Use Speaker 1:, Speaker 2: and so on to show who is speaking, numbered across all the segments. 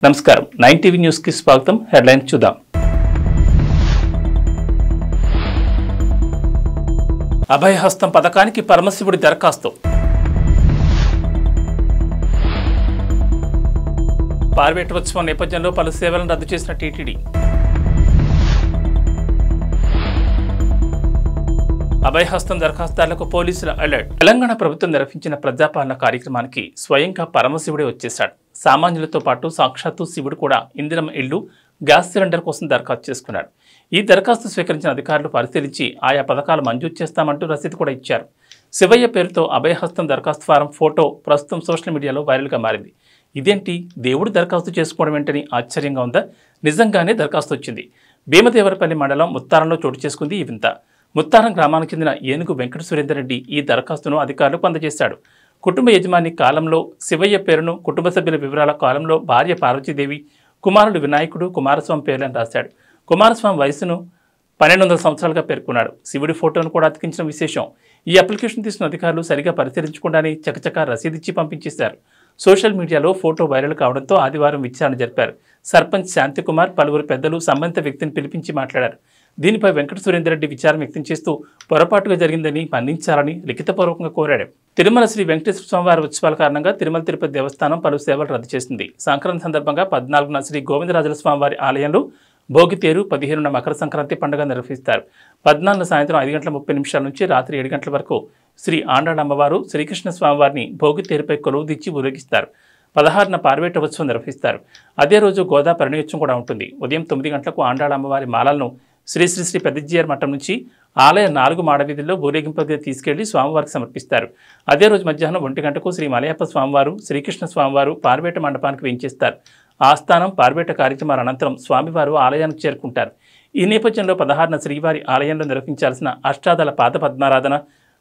Speaker 1: నమస్కారం 9 TV news కి స్వాగతం. హెడ్లైన్స్ చూద్దాం. అభయహస్తం పథకానికి పరమశివుడి దరఖాస్తు. పార్వేటోత్సవం నేపథ్యంలో పలు సేవలను రద్దు చేసిన టీటీడీ. అభయహస్తం దరఖాస్తుదారులకు పోలీసుల అలర్ట్. తెలంగాణ ప్రభుత్వం నిర్వహించిన ప్రజాపాలన కార్యక్రమానికి స్వయంగా పరమశివుడే వచ్చేశాడు. సామాన్యులతో పాటు సాక్షాత్తు శివుడు కూడా ఇందిరమ్మ ఇళ్లు, గ్యాస్ సిలిండర్ కోసం దరఖాస్తు చేసుకున్నాడు. ఈ దరఖాస్తు స్వీకరించిన అధికారులు పరిశీలించి ఆయా పథకాలు మంజూరు చేస్తామంటూ రసీదు కూడా ఇచ్చారు. శివయ్య పేరుతో అభయహస్తం దరఖాస్తు ఫారం ఫోటో ప్రస్తుతం సోషల్ మీడియాలో వైరల్గా మారింది. ఇదేంటి, దేవుడు దరఖాస్తు చేసుకోవడం ఏంటని ఆశ్చర్యంగా ఉందా? నిజంగానే దరఖాస్తు వచ్చింది. భీమదేవరపల్లి మండలం ముత్తారంలో చోటు చేసుకుంది ఈ వింత. ముత్తారం గ్రామానికి చెందిన ఏనుగు వెంకట సురేందర్ రెడ్డి ఈ దరఖాస్తును అధికారులకు అందజేశాడు. కుటుంబ యజమాని కాలంలో శివయ్య పేరును, కుటుంబ సభ్యుల వివరాల కాలంలో భార్య పార్వతీదేవి, కుమారుడు వినాయకుడు, కుమారస్వామి పేర్లను రాశాడు. కుమారస్వామి వయసును 1200 సంవత్సరాలుగా పేర్కొన్నాడు. శివుడి ఫోటోను కూడా అతికించిన విశేషం. ఈ అప్లికేషన్ తీసిన అధికారులు సరిగా పరిశీలించకుండానే చకచకా రసీదిచ్చి పంపించేశారు. సోషల్ మీడియాలో ఫోటో వైరల్ కావడంతో ఆదివారం విచారణ జరిపారు. సర్పంచ్ శాంతికుమార్, పలువురు పెద్దలు సంబంధిత వ్యక్తిని పిలిపించి మాట్లాడారు. దీనిపై వెంకట సురేందర్ రెడ్డి విచారం వ్యక్తం చేస్తూ పొరపాటుగా జరిగిందని మన్నించాలని లిఖితపూర్వకంగా కోరాడు. తిరుమల శ్రీ వెంకటేశ్వర స్వామివారి ఉత్సవాల కారణంగా తిరుమల తిరుపతి దేవస్థానం పలు సేవలు రద్దు చేసింది. సంక్రాంతి సందర్భంగా 14న శ్రీ గోవిందరాజుల స్వామివారి ఆలయంలో భోగితేరు, 15న మకర సంక్రాంతి పండుగ నిర్వహిస్తారు. 14న సాయంత్రం 5:30 నుంచి రాత్రి 7 గంటల వరకు శ్రీ ఆండాళ్ అమ్మవారు, శ్రీకృష్ణ స్వామివారిని భోగితేరుపై కొలువుదీర్చి ఊరేగిస్తారు. 16న పార్వేటోత్సవం నిర్వహిస్తారు. అదే రోజు గోదా పరిణయోత్సవం కూడా ఉంటుంది. ఉదయం 9 గంటలకు ఆండాళ్ అమ్మవారి మాలలను శ్రీ శ్రీ శ్రీ పెద్దజీఆర్ మఠం నుంచి ఆలయ 4 మాడవీధుల్లో ఊరేగింపుగా తీసుకెళ్లి స్వామివారికి సమర్పిస్తారు. అదే రోజు మధ్యాహ్నం 1 గంటకు శ్రీ మలయప్ప స్వామివారు, శ్రీకృష్ణ స్వామివారు పార్వేట మండపానికి వేయించేస్తారు. ఆస్థానం, పార్వేట కార్యక్రమాల అనంతరం స్వామివారు ఆలయానికి చేరుకుంటారు. ఈ నేపథ్యంలో 16న శ్రీవారి ఆలయంలో నిర్వహించాల్సిన అష్టాదళ పాద పద్మారాధన,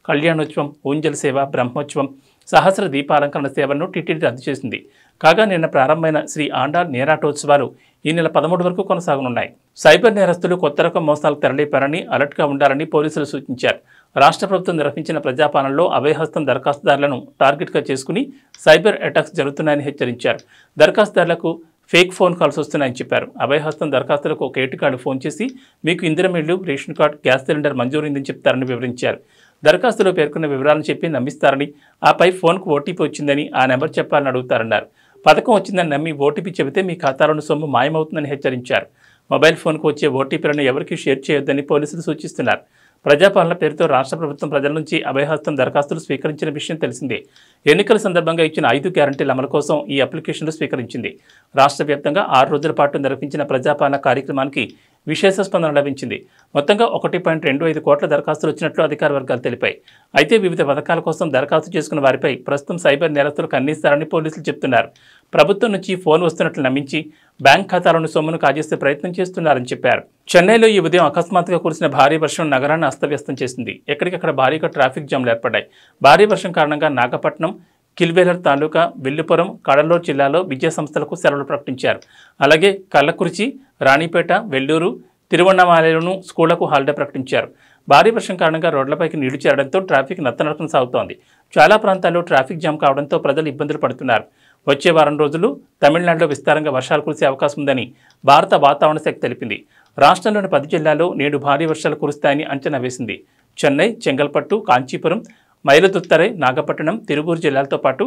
Speaker 1: కళ్యాణోత్సవం, ఊంజల్ సేవ, బ్రహ్మోత్సవం, సహస్ర దీపాలంకరణ సేవలను టీటీడీ రద్దు చేసింది. కాగా నిన్న ప్రారంభమైన శ్రీ ఆండాళ్ నేరాటోత్సవాలు ఈ నెల 13 వరకు కొనసాగనున్నాయి. సైబర్ నేరస్తులు కొత్త రకం మోసాలకు తెరలేపారని, అలర్ట్గా ఉండాలని పోలీసులు సూచించారు. రాష్ట్ర ప్రభుత్వం నిర్వహించిన ప్రజాపాలనలో అభయహస్తం దరఖాస్తుదారులను టార్గెట్గా చేసుకుని సైబర్ అటాక్స్ జరుగుతున్నాయని హెచ్చరించారు. దరఖాస్తుదారులకు ఫేక్ ఫోన్ కాల్స్ వస్తున్నాయని చెప్పారు. అభయహస్తం దరఖాస్తులకు ఒక ఏటికాడు ఫోన్ చేసి మీకు ఇందిరమ్మ ఇళ్లు, రేషన్ కార్డు, గ్యాస్ సిలిండర్ మంజూరైందని చెప్తారని వివరించారు. దరఖాస్తులో పేర్కొన్న వివరాలను చెప్పి నమ్మిస్తారని, ఆపై ఫోన్కు ఓటీపీ వచ్చిందని ఆ నెంబర్ చెప్పాలని అడుగుతారన్నారు. పథకం వచ్చిందని నమ్మి ఓటీపీ చెబితే మీ ఖాతాలోని సొమ్ము మాయమవుతుందని హెచ్చరించారు. మొబైల్ ఫోన్కు వచ్చే ఓటీపీలను ఎవరికీ షేర్ చేయొద్దని పోలీసులు సూచిస్తున్నారు. ప్రజాపాలన పేరుతో రాష్ట్ర ప్రభుత్వం ప్రజల నుంచి అభయహస్తం దరఖాస్తులు స్వీకరించిన విషయం తెలిసిందే. ఎన్నికల సందర్భంగా ఇచ్చిన 5 గ్యారంటీల అమలు కోసం ఈ అప్లికేషన్లు స్వీకరించింది. రాష్ట్ర వ్యాప్తంగా 6 రోజుల పాటు నిర్వహించిన ప్రజాపాలన కార్యక్రమానికి విశేష స్పందన లభించింది. మొత్తంగా 1.25 కోట్ల దరఖాస్తులు వచ్చినట్లు అధికార వర్గాలు తెలిపాయి. అయితే వివిధ పథకాల కోసం దరఖాస్తు చేసుకున్న వారిపై ప్రస్తుతం సైబర్ నేరస్తులు కన్నేస్తారని పోలీసులు చెబుతున్నారు. ప్రభుత్వం నుంచి ఫోన్ వస్తున్నట్లు నమ్మించి బ్యాంక్ ఖాతాలోని సొమ్మును కాజేసే ప్రయత్నం చేస్తున్నారని చెప్పారు. చెన్నైలో ఈ ఉదయం అకస్మాత్తుగా కురిసిన భారీ వర్షం నగరాన్ని అస్తవ్యస్తం చేసింది. ఎక్కడికక్కడ భారీగా ట్రాఫిక్ జామ్లు ఏర్పడ్డాయి. భారీ వర్షం కారణంగా నాగపట్నం, కిల్వేలర్ తాలూకా, విల్లుపురం, కడలూరు జిల్లాలో విద్యా సంస్థలకు సెలవులు ప్రకటించారు. అలాగే కల్లకురిచి, రాణిపేట, వెల్లూరు, తిరువണ്ണామలైలోనూ స్కూళ్లకు హాలిడే ప్రకటించారు. భారీ వర్షం కారణంగా రోడ్లపైకి నీళ్లు చేరడంతో ట్రాఫిక్ నత్తనడకన సాగుతోంది. చాలా ప్రాంతాల్లో ట్రాఫిక్ జామ్ కావడంతో ప్రజలు ఇబ్బందులు పడుతున్నారు. వచ్చే వారం రోజులు తమిళనాడులో విస్తారంగా వర్షాలు కురిసే అవకాశం ఉందని భారత వాతావరణ శాఖ తెలిపింది. రాష్ట్రంలోని 10 జిల్లాల్లో నేడు భారీ వర్షాలు కురుస్తాయని అంచనా వేసింది. చెన్నై, చెంగల్పట్టు, కాంచీపురం, మైలదుత్తరై, నాగపట్టణం, తిరువూరు జిల్లాలతో పాటు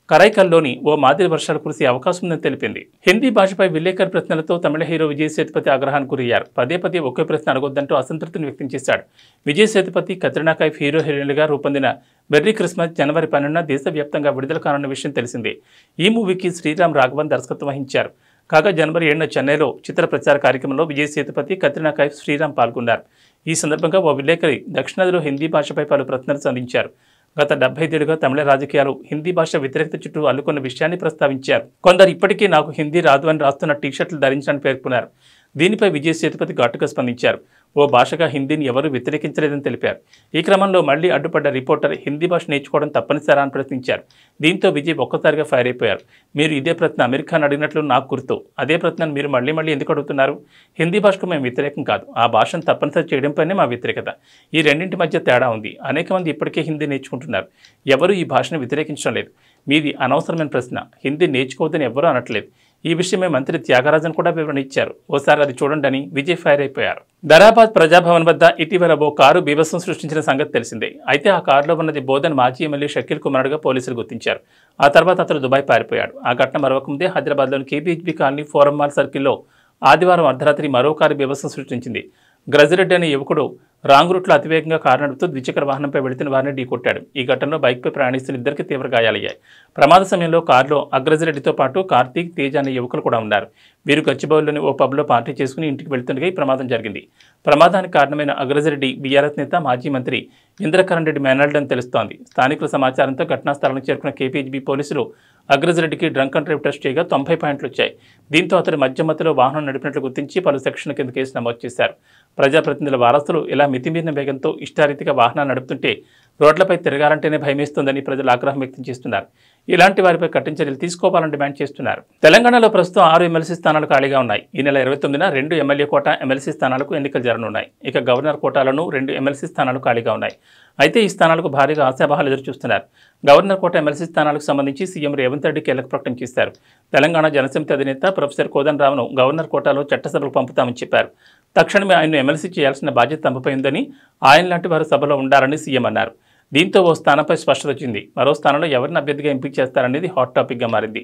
Speaker 1: కరైకల్లోని ఓ మాదిరి వర్షాలు కురిసే అవకాశం ఉందని తెలిపింది. హిందీ భాషపై విలేకరు ప్రశ్నలతో తమిళ హీరో విజయ్ సేతుపతి ఆగ్రహానికి గురయ్యారు. పదే ఒకే ప్రశ్న అడగొద్దంటూ అసంతృప్తిని వ్యక్తం చేశాడు. విజయ్ సేతుపతి, కత్రినా కైఫ్ హీరో హీరోయిన్లుగా రూపొందిన మెర్రీ క్రిస్మస్ జనవరి 12న దేశవ్యాప్తంగా విడుదల కానున్న విషయం తెలిసిందే. ఈ మూవీకి శ్రీరామ్ రాఘవన్ దర్శకత్వం వహించారు. కాగా జనవరి 7న చెన్నైలో చిత్ర ప్రచార కార్యక్రమంలో విజయ్ సేతుపతి, కత్రినా కైఫ్, శ్రీరామ్ పాల్గొన్నారు. ఈ సందర్భంగా ఓ విలేకరి దక్షిణాదిలో హిందీ భాషపై పలు ప్రశ్నలు సంధించారు. గత 75 ఏళ్లుగా తమిళ రాజకీయాలు హిందీ భాష వ్యతిరేకత చుట్టూ అల్లుకున్న విషయాన్ని ప్రస్తావించారు. కొందరు ఇప్పటికీ నాకు హిందీ రాదు అని రాస్తున్న టీషర్ట్లు ధరించాలని పేర్కొన్నారు. దీనిపై విజయ్ సేతుపతి ఘాటుగా స్పందించారు. ఓ భాషగా హిందీని ఎవరూ వ్యతిరేకించలేదని తెలిపారు. ఈ క్రమంలో మళ్లీ అడ్డుపడ్డ రిపోర్టర్ హిందీ భాష నేర్చుకోవడం తప్పనిసరా అని ప్రశ్నించారు. దీంతో విజయ్ ఒక్కసారిగా ఫైర్ అయిపోయారు. మీరు ఇదే ప్రశ్న అమీర్ ఖాన్ అడిగినట్లు నాకు గుర్తు. అదే ప్రశ్నను మీరు మళ్ళీ ఎందుకు అడుగుతున్నారు? హిందీ భాషకు మేము వ్యతిరేకం కాదు. ఆ భాషను తప్పనిసరి చేయడంపైనే మా వ్యతిరేకత. ఈ రెండింటి మధ్య తేడా ఉంది. అనేక మంది ఇప్పటికే హిందీ నేర్చుకుంటున్నారు. ఎవరూ ఈ భాషను వ్యతిరేకించడం లేదు. మీది అనవసరమైన ప్రశ్న. హిందీ నేర్చుకోవద్దని ఎవ్వరూ అనట్లేదు. ఈ విషయమే మంత్రి త్యాగరాజన్ కూడా వివరణ ఇచ్చారు. ఓసారి అది చూడండి విజయ్ ఫైర్ అయిపోయారు. ధరాబాద్ ప్రజాభవన్ వద్ద ఇటీవల ఓ కారు బీభత్సం సృష్టించిన సంగతి తెలిసిందే. అయితే ఆ కారులో ఉన్నది బోధన్ మాజీ ఎమ్మెల్యే షకీల్ కుమారుడుగా పోలీసులు గుర్తించారు. ఆ తర్వాత అతను దుబాయ్ పారిపోయాడు. ఆ ఘటన మరొకముందే హైదరాబాద్లోని కేబీహెచ్బీ కాలనీ ఫోరం మాల్ సర్కిల్లో ఆదివారం అర్ధరాత్రి మరో కారు బీభత్సం సృష్టించింది. గ్రజిరెడ్డి అనే యువకుడు రాంగ్ రూట్లో అతివేగంగా కారు నడుపుతూ ద్విచక్ర వాహనంపై వెళుతున్న వారిని ఢీకొట్టాడు. ఈ ఘటనలో బైక్పై ప్రయాణిస్తున్న ఇద్దరికి తీవ్ర గాయాలయ్యాయి. ప్రమాద సమయంలో కారులో అగ్రజిరెడ్డితో పాటు కార్తీక్, తేజ్ అనే యువకులు కూడా ఉన్నారు. వీరు గచ్చిబౌలిలోని ఓ పబ్లో పార్టీ చేసుకుని ఇంటికి వెళ్తుండగా ఈ ప్రమాదం జరిగింది. ప్రమాదానికి కారణమైన అగ్రజిరెడ్డి బీఆర్ఎస్ నేత, మాజీ మంత్రి ఇంద్రకరణ్ రెడ్డి మేనల్డ్ అని తెలుస్తోంది. స్థానికుల సమాచారంతో ఘటనా స్థలానికి చేరుకున్న కేపీహెచ్బీ పోలీసులు అగ్రజిరెడ్డికి డ్రంక్ అండ్ డ్రైవ్ టెస్ట్ చేయగా 90 పాయింట్లు వచ్చాయి. దీంతో అతడు మధ్యమధ్యలో వాహనం నడిపినట్లు గుర్తించి పలు సెక్షన్ల కింద కేసు నమోదు చేశారు. ప్రజాప్రతినిధుల వారసులు ఇలా మితిమీరిన వేగంతో ఇష్టారీతిగా వాహనాలు నడుపుతుంటే రోడ్లపై తిరగాలంటేనే భయమేస్తుందని ప్రజలు ఆగ్రహం వ్యక్తం చేస్తున్నారు. ఇలాంటి వారిపై కఠిన చర్యలు తీసుకోవాలని డిమాండ్ చేస్తున్నారు. తెలంగాణలో ప్రస్తుతం 6 ఎమ్మెల్సీ స్థానాలు ఖాళీగా ఉన్నాయి. ఈ నెల 29న 2 ఎమ్మెల్యే కోట ఎమ్మెల్సీ స్థానాలకు ఎన్నికలు జరగనున్నాయి. ఇక గవర్నర్ కోటాలోనూ 2 ఎమ్మెల్సీ స్థానాలు ఖాళీగా ఉన్నాయి. అయితే ఈ స్థానాలకు భారీగా ఆశాభావాలు ఎదురుచూస్తున్నారు. గవర్నర్ కోట ఎమ్మెల్సీ స్థానాలకు సంబంధించి సీఎం రేవంత్ రెడ్డి కీలక ప్రకటన చేశారు. తెలంగాణ జనసమితి అధినేత ప్రొఫెసర్ కోదండరామ్ను గవర్నర్ కోటాలో చట్టసభలకు పంపుతామని చెప్పారు. తక్షణమే ఆయన్ను ఎమ్మెల్సీ చేయాల్సిన బాధ్యత తమపై ఉందని, ఆయన లాంటి వారు సభలో ఉండాలని సీఎం అన్నారు. దీంతో ఓ స్థానంపై స్పష్టత వచ్చింది. మరో స్థానంలో ఎవరిని అభ్యర్థిగా ఎంపిక చేస్తారనేది హాట్ టాపిక్గా మారింది.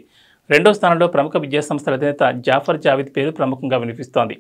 Speaker 1: రెండో స్థానంలో ప్రముఖ విద్యాసంస్థల అధినేత జాఫర్ జావేద్ పేరు ప్రముఖంగా వినిపిస్తోంది.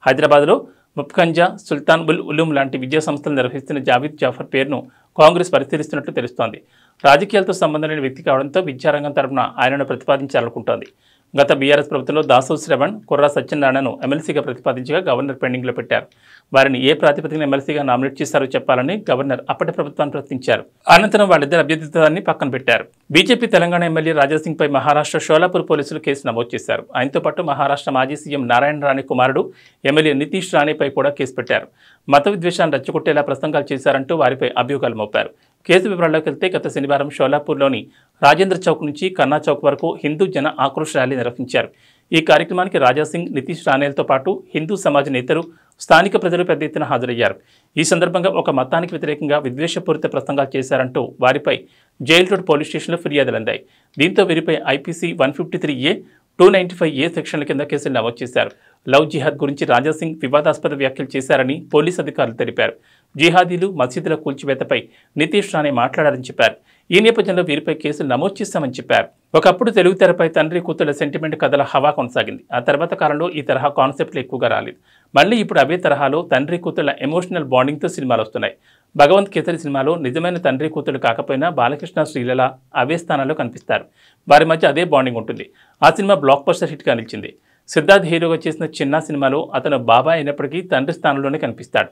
Speaker 1: హైదరాబాద్లో ముప్ఖంజా, సుల్తాన్ ఉల్ ఉలూమ్ లాంటి విద్యాసంస్థలు నిర్వహిస్తున్న జావేద్ జాఫర్ పేరును కాంగ్రెస్ పరిశీలిస్తున్నట్లు తెలుస్తోంది. రాజకీయాలతో సంబంధం లేని వ్యక్తి కావడంతో విద్యారంగం తరపున ఆయనను ప్రతిపాదించాలనుకుంటోంది. గత బీఆర్ఎస్ ప్రభుత్వంలో దాసో శ్రవణ్, కుర్రా సత్యనారాయణను ఎమ్మెల్సీగా ప్రతిపాదించగా గవర్నర్ పెండింగ్లో పెట్టారు. వారిని ఏ ప్రాతిపదికన ఎమ్మెల్సీగా నామినేట్ చేశారో చెప్పాలని గవర్నర్ అప్పటి ప్రభుత్వాన్ని ప్రశ్నించారు. అనంతరం వాళ్ళిద్దరు అభ్యర్థిత్వాన్ని పక్కన పెట్టారు. బీజేపీ తెలంగాణ ఎమ్మెల్యే రాజాసింగ్పై మహారాష్ట్ర షోలాపూర్ పోలీసులు కేసు నమోదు చేశారు. ఆయనతో పాటు మహారాష్ట్ర మాజీ సీఎం నారాయణ రాణే కుమారుడు ఎమ్మెల్యే నితీష్ రాణేపై కూడా కేసు పెట్టారు. మత విద్వేషాన్ని రెచ్చగొట్టేలా ప్రసంగాలు చేశారంటూ వారిపై అభియోగాలు మోపారు. కేసు వివరాల్లోకి వెళ్తే గత శనివారం షోలాపూర్లోని రాజేంద్ర చౌక్ నుంచి కన్నా చౌక్ వరకు హిందూ జన ఆక్రోష్ ర్యాలీ నిర్వహించారు. ఈ కార్యక్రమానికి రాజాసింగ్, నితీష్ రాణేలతో పాటు హిందూ సమాజ నేతలు, స్థానిక ప్రజలు పెద్ద ఎత్తున హాజరయ్యారు. ఈ సందర్భంగా ఒక మతానికి వ్యతిరేకంగా విద్వేషపూరిత ప్రసంగాలు చేశారంటూ వారిపై జైల్ రోడ్ పోలీస్ స్టేషన్లో ఫిర్యాదులు అందాయి. దీంతో వీరిపై ఐపీసీ 153A, 295A సెక్షన్ల కింద కేసులు నమోదు చేశారు. లవ్ జిహాద్ గురించి రాజాసింగ్ వివాదాస్పద వ్యాఖ్యలు చేశారని పోలీసు అధికారులు తెలిపారు. జిహాదీలు, మసీదుల కూల్చివేతపై నితీష్ రాణే మాట్లాడారని చెప్పారు. ఈ నేపథ్యంలో వీరిపై కేసులు నమోదు చేశామని చెప్పారు. ఒకప్పుడు తెలుగు తెరపై తండ్రి కూతుళ్ల సెంటిమెంట్ కథల హవా కొనసాగింది. ఆ తర్వాత కాలంలో ఈ తరహా కాన్సెప్ట్లు ఎక్కువగా రాలేదు. మళ్ళీ ఇప్పుడు అవే తరహాలో తండ్రి కూతుళ్ల ఎమోషనల్ బాండింగ్తో సినిమాలు వస్తున్నాయి. భగవంత్ కేసరి సినిమాలో నిజమైన తండ్రి కూతురు కాకపోయినా బాలకృష్ణ, శ్రీలీల అవే స్థానాల్లో కనిపిస్తారు. వారి మధ్య అదే బాండింగ్ ఉంటుంది. ఆ సినిమా బ్లాక్ బస్టర్ హిట్గా నిలిచింది. సిద్ధార్థ్ హీరోగా చేసిన చిన్న సినిమాలో అతను బాబాయ్ అయినప్పటికీ తండ్రి స్థానంలోనే కనిపిస్తాడు.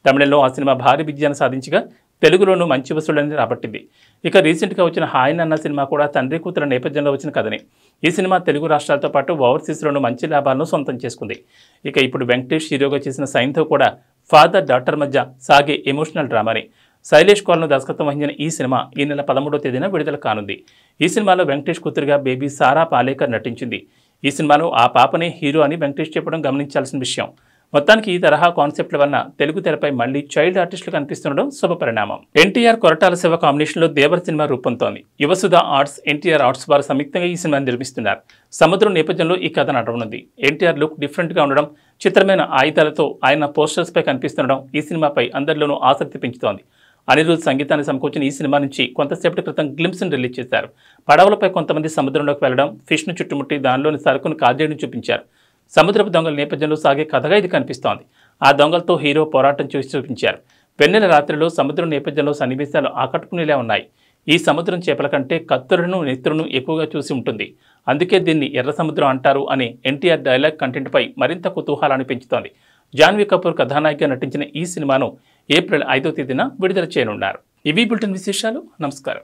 Speaker 1: తమిళంలో ఆ సినిమా భారీ విజయాన్ని సాధించగా తెలుగులోనూ మంచి వసూళ్లని రాబట్టింది. ఇక రీసెంట్గా వచ్చిన హాయ్ నాన్న సినిమా కూడా తండ్రి కూతురు నేపథ్యంలో వచ్చిన కథనే. ఈ సినిమా తెలుగు రాష్ట్రాలతో పాటు ఓవర్సీస్లోనూ మంచి లాభాలను సొంతం చేసుకుంది. ఇక ఇప్పుడు వెంకటేష్ హీరోగా చేసిన సైన్తో కూడా ఫాదర్ డాటర్ మధ్య సాగే ఎమోషనల్ డ్రామాని. శైలేష్ కోల్ను దర్శకత్వం వహించిన ఈ సినిమా ఈ నెల 13వ తేదీన విడుదల కానుంది. ఈ సినిమాలో వెంకటేష్ కూతురుగా బేబీ సారా పాలేకర్ నటించింది. ఈ సినిమాలో ఆ పాపనే హీరో అని వెంకటేష్ చెప్పడం గమనించాల్సిన విషయం. మొత్తానికి ఈ తరహా కాన్సెప్ట్ల వల్ల తెలుగు తెరపై మళ్లీ చైల్డ్ ఆర్టిస్టులు కనిపిస్తుండడం శుభపరిణామం. ఎన్టీఆర్, కొరటాల శివ కాంబినేషన్లో దేవర్ సినిమా రూపొందుతోంది. యువసుధ ఆర్ట్స్, ఎన్టీఆర్ ఆర్ట్స్ వారు సంయుక్తంగా ఈ సినిమాని నిర్మిస్తున్నారు. సముద్రం నేపథ్యంలో ఈ కథ నడవనుంది. ఎన్టీఆర్ లుక్ డిఫరెంట్గా ఉండడం, చిత్రమైన ఆయుధాలతో ఆయన పోస్టర్స్పై కనిపిస్తుండడం ఈ సినిమాపై అందరిలోనూ ఆసక్తి పెంచుతోంది. అనిరుద్ సంగీతాన్ని సమకూర్చిన ఈ సినిమా నుంచి కొంతసేపటి క్రితం గ్లింప్స్ని రిలీజ్ చేశారు. పడవలపై కొంతమంది సముద్రంలోకి వెళ్లడం, ఫిష్ను చుట్టుముట్టి దానిలోని సరుకును కాజేయడం చూపించారు. సముద్రపు దొంగల నేపథ్యంలో సాగే కథగా ఇది కనిపిస్తోంది. ఆ దొంగలతో హీరో పోరాటం చేసి చూపించారు. వెన్నెల రాత్రిలో సముద్రం నేపథ్యంలో సన్నివేశాలు ఆకట్టుకునేలా ఉన్నాయి. ఈ సముద్రం చేపల కంటే కత్తులను, నెత్తులను ఎక్కువగా చూసి ఉంటుంది. అందుకే దీన్ని ఎర్ర సముద్రం అంటారు అనే ఎన్టీఆర్ డైలాగ్ కంటెంట్పై మరింత కుతూహలాన్ని పెంచుతోంది. జాన్వీ కపూర్ కథానాయికగా నటించిన ఈ సినిమాను ఏప్రిల్ 5వ తేదీన విడుదల చేయనున్నారు. ఇవి బులెటిన్ విశేషాలు. నమస్కారం.